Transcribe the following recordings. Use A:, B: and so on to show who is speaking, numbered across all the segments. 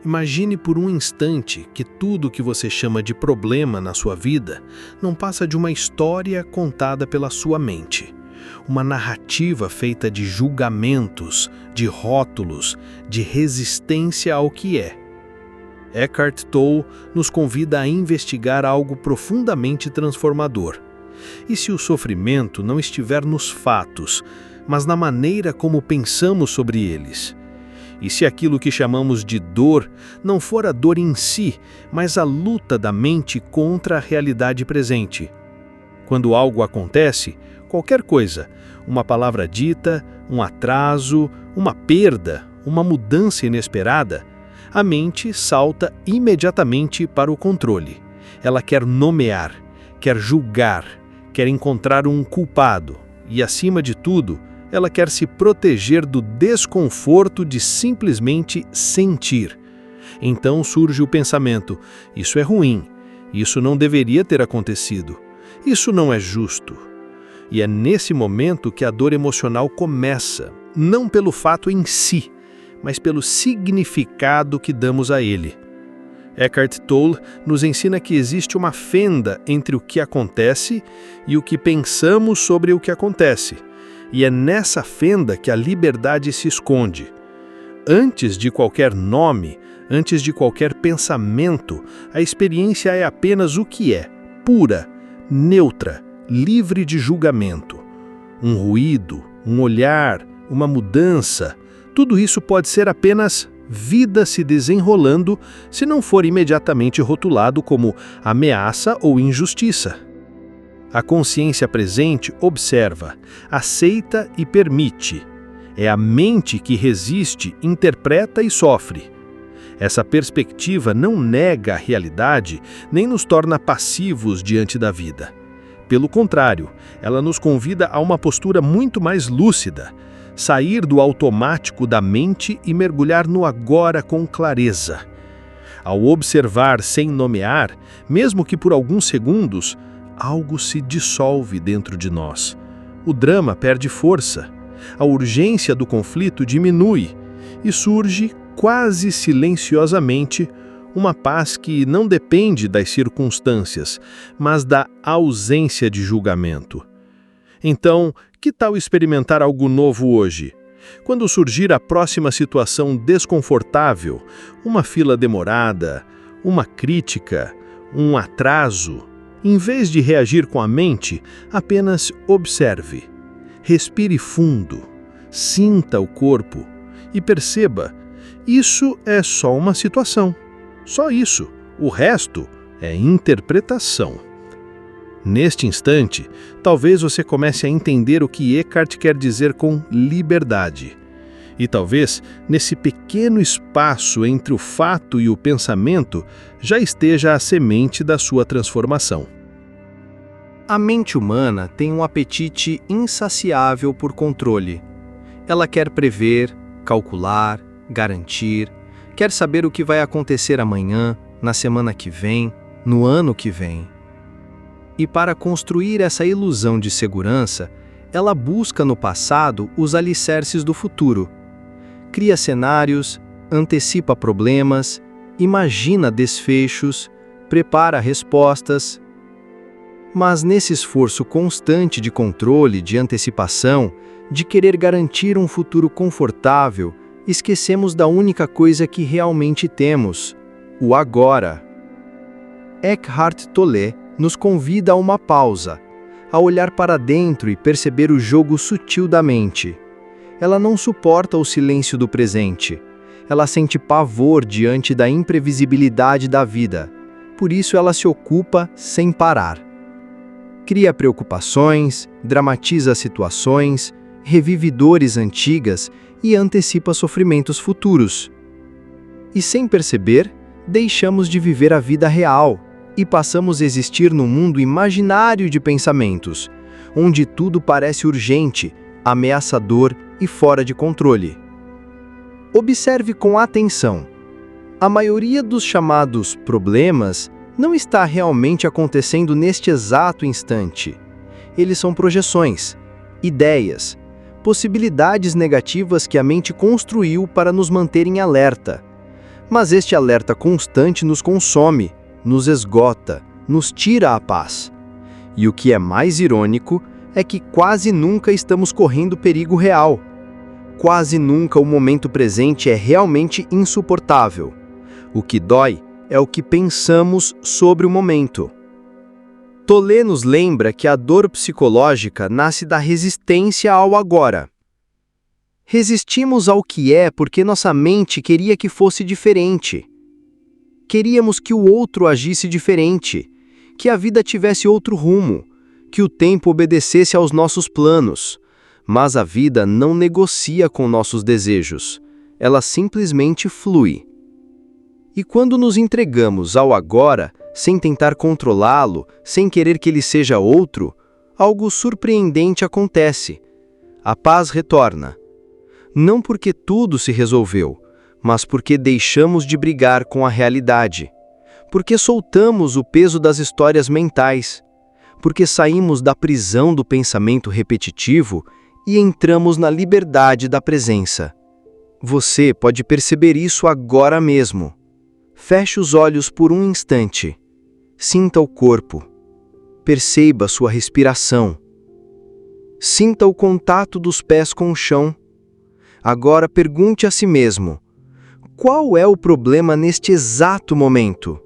A: Imagine por um instante que tudo que você chama de problema na sua vida não passa de uma história contada pela sua mente. Uma narrativa feita de julgamentos, de rótulos, de resistência ao que é. Eckhart Tolle nos convida a investigar algo profundamente transformador. E se o sofrimento não estiver nos fatos, mas na maneira como pensamos sobre eles? E se aquilo que chamamos de dor não for a dor em si, mas a luta da mente contra a realidade presente? Quando algo acontece, qualquer coisa, uma palavra dita, um atraso, uma perda, uma mudança inesperada, a mente salta imediatamente para o controle. Ela quer nomear, quer julgar, quer encontrar um culpado e, acima de tudo, ela quer se proteger do desconforto de simplesmente sentir. Então surge o pensamento: isso é ruim, isso não deveria ter acontecido, isso não é justo. E é nesse momento que a dor emocional começa, não pelo fato em si, mas pelo significado que damos a ele. Eckhart Tolle nos ensina que existe uma fenda entre o que acontece e o que pensamos sobre o que acontece. E é nessa fenda que a liberdade se esconde. Antes de qualquer nome, antes de qualquer pensamento, a experiência é apenas o que é, pura, neutra, livre de julgamento. Um ruído, um olhar, uma mudança, tudo isso pode ser apenas vida se desenrolando se não for imediatamente rotulado como ameaça ou injustiça. A consciência presente observa, aceita e permite. É a mente que resiste, interpreta e sofre. Essa perspectiva não nega a realidade nem nos torna passivos diante da vida. Pelo contrário, ela nos convida a uma postura muito mais lúcida, sair do automático da mente e mergulhar no agora com clareza. Ao observar sem nomear, mesmo que por alguns segundos, algo se dissolve dentro de nós. O drama perde força, a urgência do conflito diminui e surge, quase silenciosamente, uma paz que não depende das circunstâncias, mas da ausência de julgamento. Então, que tal experimentar algo novo hoje? Quando surgir a próxima situação desconfortável, uma fila demorada, uma crítica, um atraso, em vez de reagir com a mente, apenas observe. Respire fundo, sinta o corpo e perceba, isso é só uma situação. Só isso. O resto é interpretação. Neste instante, talvez você comece a entender o que Eckhart quer dizer com liberdade. E talvez, nesse pequeno espaço entre o fato e o pensamento, já esteja a semente da sua transformação.
B: A mente humana tem um apetite insaciável por controle. Ela quer prever, calcular, garantir, quer saber o que vai acontecer amanhã, na semana que vem, no ano que vem. E para construir essa ilusão de segurança, ela busca no passado os alicerces do futuro. Cria cenários, antecipa problemas, imagina desfechos, prepara respostas. Mas nesse esforço constante de controle, de antecipação, de querer garantir um futuro confortável, esquecemos da única coisa que realmente temos, o agora. Eckhart Tolle nos convida a uma pausa, a olhar para dentro e perceber o jogo sutil da mente. Ela não suporta o silêncio do presente. Ela sente pavor diante da imprevisibilidade da vida. Por isso ela se ocupa sem parar. Cria preocupações, dramatiza situações, revive dores antigas e antecipa sofrimentos futuros. E sem perceber, deixamos de viver a vida real e passamos a existir num mundo imaginário de pensamentos, onde tudo parece urgente, ameaçador e fora de controle. Observe com atenção. A maioria dos chamados problemas não está realmente acontecendo neste exato instante. Eles são projeções, ideias, possibilidades negativas que a mente construiu para nos manter em alerta. Mas este alerta constante nos consome, nos esgota, nos tira a paz. E o que é mais irônico é que quase nunca estamos correndo perigo real. Quase nunca o momento presente é realmente insuportável. O que dói é o que pensamos sobre o momento. Tolle nos lembra que a dor psicológica nasce da resistência ao agora. Resistimos ao que é porque nossa mente queria que fosse diferente. Queríamos que o outro agisse diferente, que a vida tivesse outro rumo, que o tempo obedecesse aos nossos planos. Mas a vida não negocia com nossos desejos, ela simplesmente flui. E quando nos entregamos ao agora, sem tentar controlá-lo, sem querer que ele seja outro, algo surpreendente acontece. A paz retorna. Não porque tudo se resolveu, mas porque deixamos de brigar com a realidade. Porque soltamos o peso das histórias mentais. Porque saímos da prisão do pensamento repetitivo e entramos na liberdade da presença. Você pode perceber isso agora mesmo. Feche os olhos por um instante. Sinta o corpo. Perceba sua respiração. Sinta o contato dos pés com o chão. Agora pergunte a si mesmo: qual é o problema neste exato momento?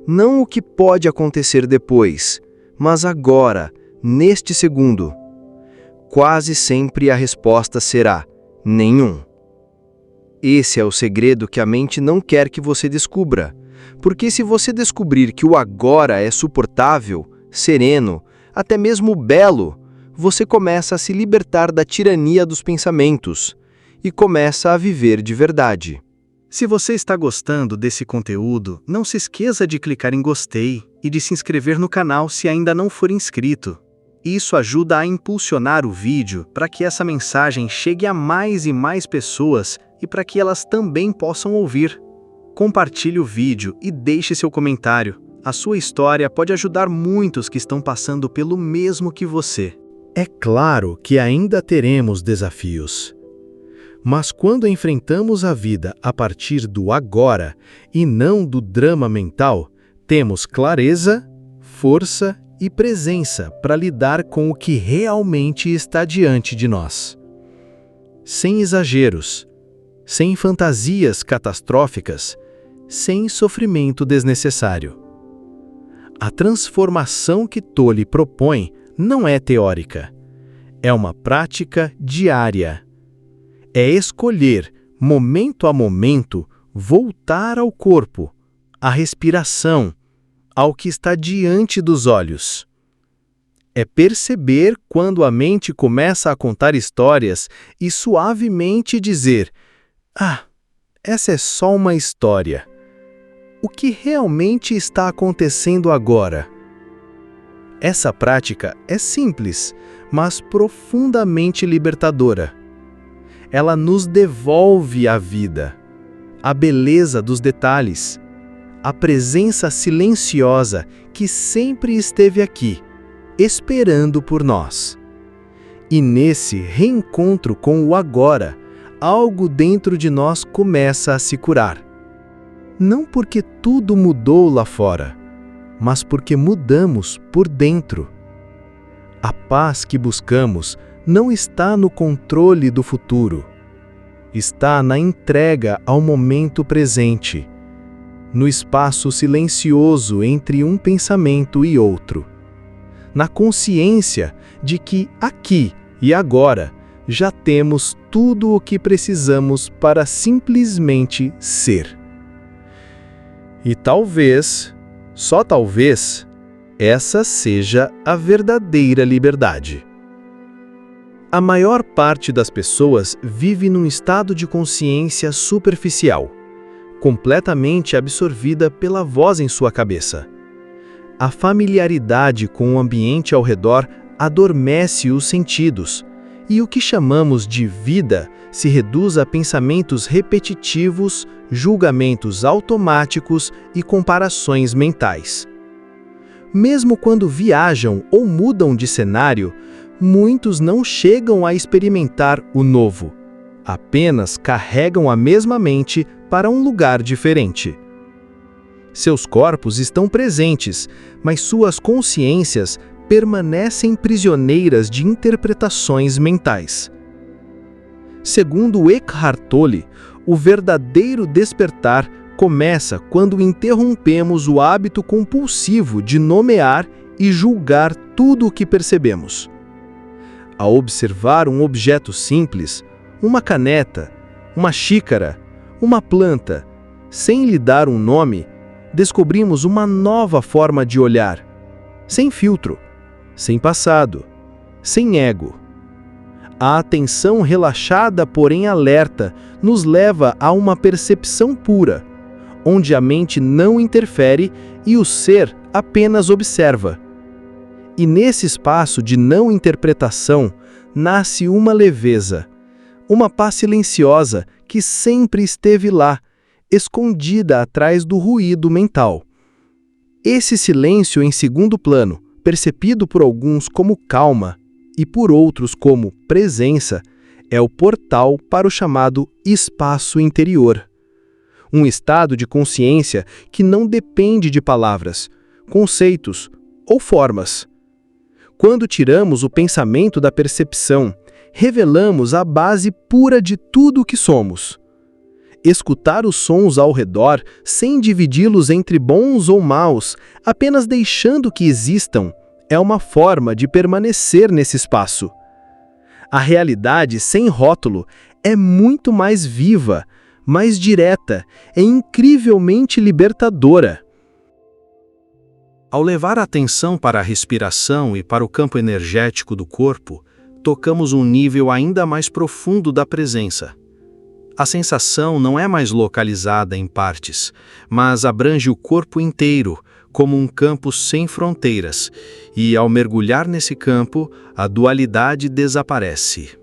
B: Não o que pode acontecer depois, mas agora, neste segundo. Quase sempre a resposta será: nenhum. Esse é o segredo que a mente não quer que você descubra, porque se você descobrir que o agora é suportável, sereno, até mesmo belo, você começa a se libertar da tirania dos pensamentos e começa a viver de verdade.
A: Se você está gostando desse conteúdo, não se esqueça de clicar em gostei e de se inscrever no canal se ainda não for inscrito. Isso ajuda a impulsionar o vídeo para que essa mensagem chegue a mais e mais pessoas e para que elas também possam ouvir. Compartilhe o vídeo e deixe seu comentário. A sua história pode ajudar muitos que estão passando pelo mesmo que você. É claro que ainda teremos desafios. Mas quando enfrentamos a vida a partir do agora e não do drama mental, temos clareza, força e presença para lidar com o que realmente está diante de nós. Sem exageros, sem fantasias catastróficas, sem sofrimento desnecessário. A transformação que Tolle propõe não é teórica, é uma prática diária. É escolher, momento a momento, voltar ao corpo, à respiração, ao que está diante dos olhos. É perceber quando a mente começa a contar histórias e suavemente dizer: "Ah, essa é só uma história. O que realmente está acontecendo agora?" Essa prática é simples, mas profundamente libertadora. Ela nos devolve a vida, a beleza dos detalhes, a presença silenciosa que sempre esteve aqui, esperando por nós. E nesse reencontro com o agora, algo dentro de nós começa a se curar. Não porque tudo mudou lá fora, mas porque mudamos por dentro. A paz que buscamos não está no controle do futuro. Está na entrega ao momento presente, no espaço silencioso entre um pensamento e outro. Na consciência de que aqui e agora já temos tudo o que precisamos para simplesmente ser. E talvez, só talvez, essa seja a verdadeira liberdade. A maior parte das pessoas vive num estado de consciência superficial, completamente absorvida pela voz em sua cabeça. A familiaridade com o ambiente ao redor adormece os sentidos, e o que chamamos de vida se reduz a pensamentos repetitivos, julgamentos automáticos e comparações mentais. Mesmo quando viajam ou mudam de cenário, muitos não chegam a experimentar o novo,
B: apenas carregam a mesma mente para um lugar diferente. Seus corpos estão presentes, mas suas consciências permanecem prisioneiras de interpretações mentais. Segundo Eckhart Tolle, o verdadeiro despertar começa quando interrompemos o hábito compulsivo de nomear e julgar tudo o que percebemos. Ao observar um objeto simples, uma caneta, uma xícara, uma planta, sem lhe dar um nome, descobrimos uma nova forma de olhar, sem filtro, sem passado, sem ego. A atenção relaxada, porém alerta, nos leva a uma percepção pura, onde a mente não interfere e o ser apenas observa. E nesse espaço de não interpretação, nasce uma leveza, uma paz silenciosa que sempre esteve lá, escondida atrás do ruído mental. Esse silêncio em segundo plano, percebido por alguns como calma e por outros como presença, é o portal para o chamado espaço interior. Um estado de consciência que não depende de palavras, conceitos ou formas. Quando tiramos o pensamento da percepção, revelamos a base pura de tudo o que somos. Escutar os sons ao redor sem dividi-los entre bons ou maus, apenas deixando que existam, é uma forma de permanecer nesse espaço. A realidade sem rótulo é muito mais viva, mais direta, é incrivelmente libertadora. Ao levar a atenção para a respiração e para o campo energético do corpo, tocamos um nível ainda mais profundo da presença. A sensação não é mais localizada em partes, mas abrange o corpo inteiro, como um campo sem fronteiras, e ao mergulhar nesse campo, a dualidade desaparece.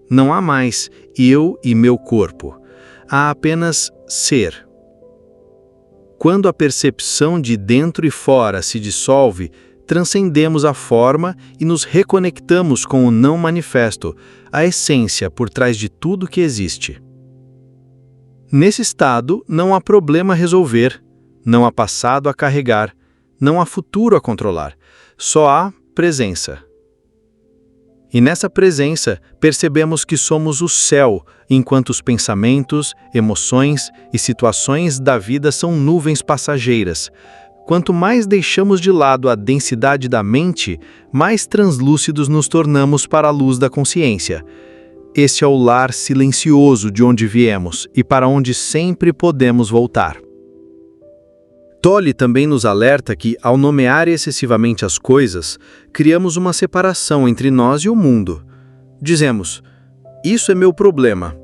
B: Não há mais eu e meu corpo, há apenas ser. Quando a percepção de dentro e fora se dissolve, transcendemos a forma e nos reconectamos com o não manifesto, a essência por trás de tudo que existe. Nesse estado, não há problema a resolver, não há passado a carregar, não há futuro a controlar, só há presença. E nessa presença, percebemos que somos o céu, enquanto os pensamentos, emoções e situações da vida são nuvens passageiras. Quanto mais deixamos de lado a densidade da mente, mais translúcidos nos tornamos para a luz da consciência. Esse é o lar silencioso de onde viemos e para onde sempre podemos voltar. Tolle também nos alerta que, ao nomear excessivamente as coisas, criamos uma separação entre nós e o mundo. Dizemos, isso é meu problema.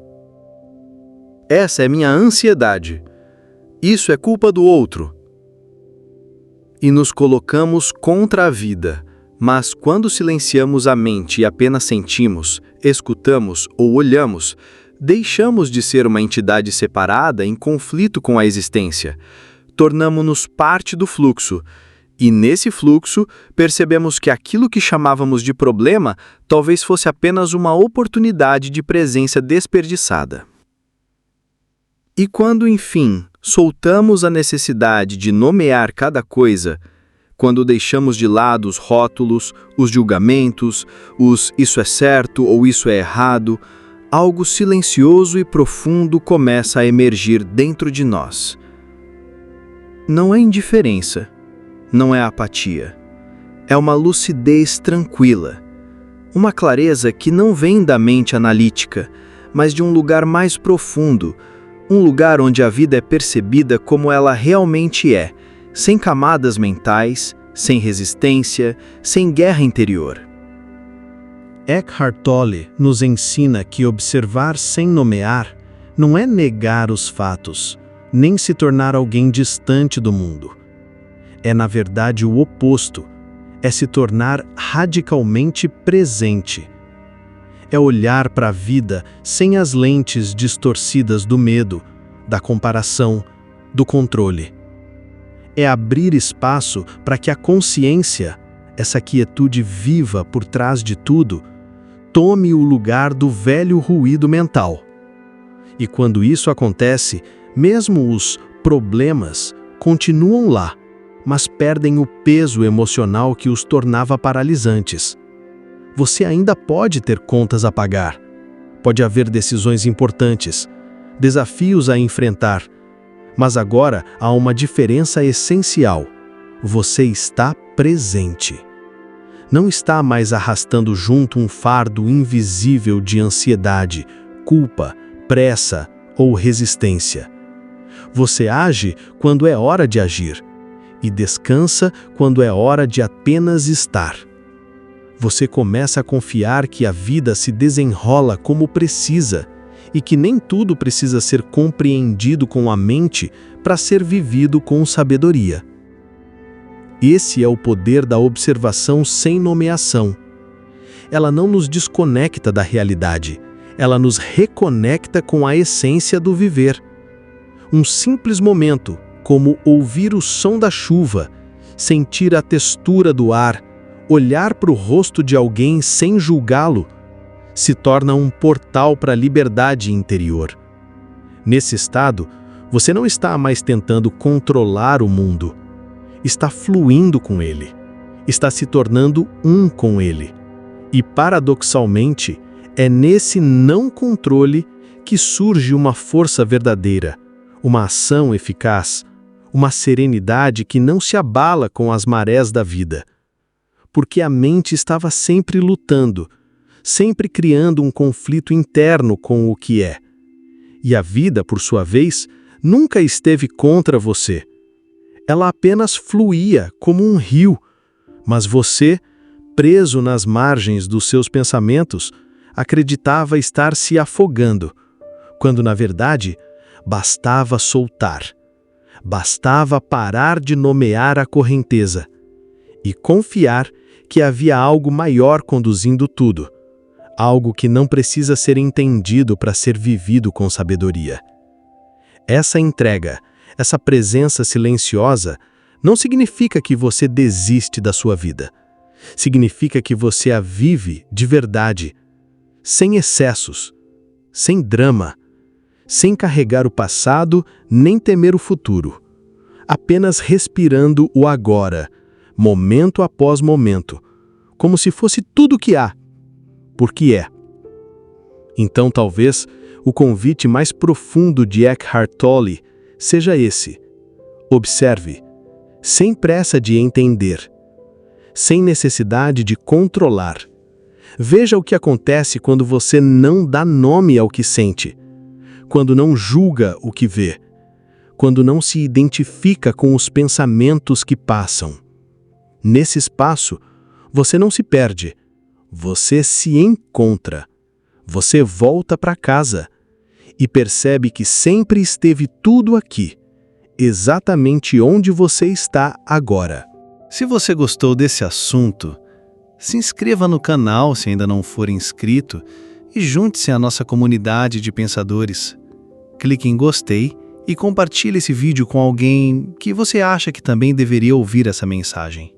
B: Essa é minha ansiedade. Isso é culpa do outro. E nos colocamos contra a vida, mas quando silenciamos a mente e apenas sentimos, escutamos ou olhamos, deixamos de ser uma entidade separada em conflito com a existência. Tornamo-nos parte do fluxo, e nesse fluxo percebemos que aquilo que chamávamos de problema talvez fosse apenas uma oportunidade de presença desperdiçada. E quando, enfim, soltamos a necessidade de nomear cada coisa, quando deixamos de lado os rótulos, os julgamentos, os isso é certo ou isso é errado, algo silencioso e profundo começa a emergir dentro de nós. Não é indiferença, não é apatia. É uma lucidez tranquila, uma clareza que não vem da mente analítica, mas de um lugar mais profundo, um lugar onde a vida é percebida como ela realmente é, sem camadas mentais, sem resistência, sem guerra interior. Eckhart Tolle nos ensina que observar sem nomear não é negar os fatos, nem se tornar alguém distante do mundo. É, na verdade, o oposto. É se tornar radicalmente presente. É olhar para a vida sem as lentes distorcidas do medo, da comparação, do controle. É abrir espaço para que a consciência, essa quietude viva por trás de tudo, tome o lugar do velho ruído mental. E quando isso acontece, mesmo os problemas continuam lá, mas perdem o peso emocional que os tornava paralisantes. Você ainda pode ter contas a pagar, pode haver decisões importantes, desafios a enfrentar, mas agora há uma diferença essencial. Você está presente. Não está mais arrastando junto um fardo invisível de ansiedade, culpa, pressa ou resistência. Você age quando é hora de agir e descansa quando é hora de apenas estar. Você começa a confiar que a vida se desenrola como precisa e que nem tudo precisa ser compreendido com a mente para ser vivido com sabedoria. Esse é o poder da observação sem nomeação. Ela não nos desconecta da realidade, ela nos reconecta com a essência do viver. Um simples momento, como ouvir o som da chuva, sentir a textura do ar, olhar para o rosto de alguém sem julgá-lo, se torna um portal para a liberdade interior. Nesse estado, você não está mais tentando controlar o mundo. Está fluindo com ele. Está se tornando um com ele. E, paradoxalmente, é nesse não controle que surge uma força verdadeira, uma ação eficaz, uma serenidade que não se abala com as marés da vida. Porque a mente estava sempre lutando, sempre criando um conflito interno com o que é. E a vida, por sua vez, nunca esteve contra você. Ela apenas fluía como um rio, mas você, preso nas margens dos seus pensamentos, acreditava estar se afogando, quando na verdade bastava soltar. Bastava parar de nomear a correnteza e confiar que havia algo maior conduzindo tudo, algo que não precisa ser entendido para ser vivido com sabedoria. Essa entrega, essa presença silenciosa, não significa que você desiste da sua vida. Significa que você a vive de verdade, sem excessos, sem drama, sem carregar o passado nem temer o futuro, apenas respirando o agora, momento após momento, como se fosse tudo o que há, porque é. Então talvez o convite mais profundo de Eckhart Tolle seja esse: observe, sem pressa de entender, sem necessidade de controlar. Veja o que acontece quando você não dá nome ao que sente, quando não julga o que vê, quando não se identifica com os pensamentos que passam. Nesse espaço, você não se perde, você se encontra, você volta para casa e percebe que sempre esteve tudo aqui, exatamente onde você está agora.
A: Se você gostou desse assunto, se inscreva no canal se ainda não for inscrito e junte-se à nossa comunidade de pensadores. Clique em gostei e compartilhe esse vídeo com alguém que você acha que também deveria ouvir essa mensagem.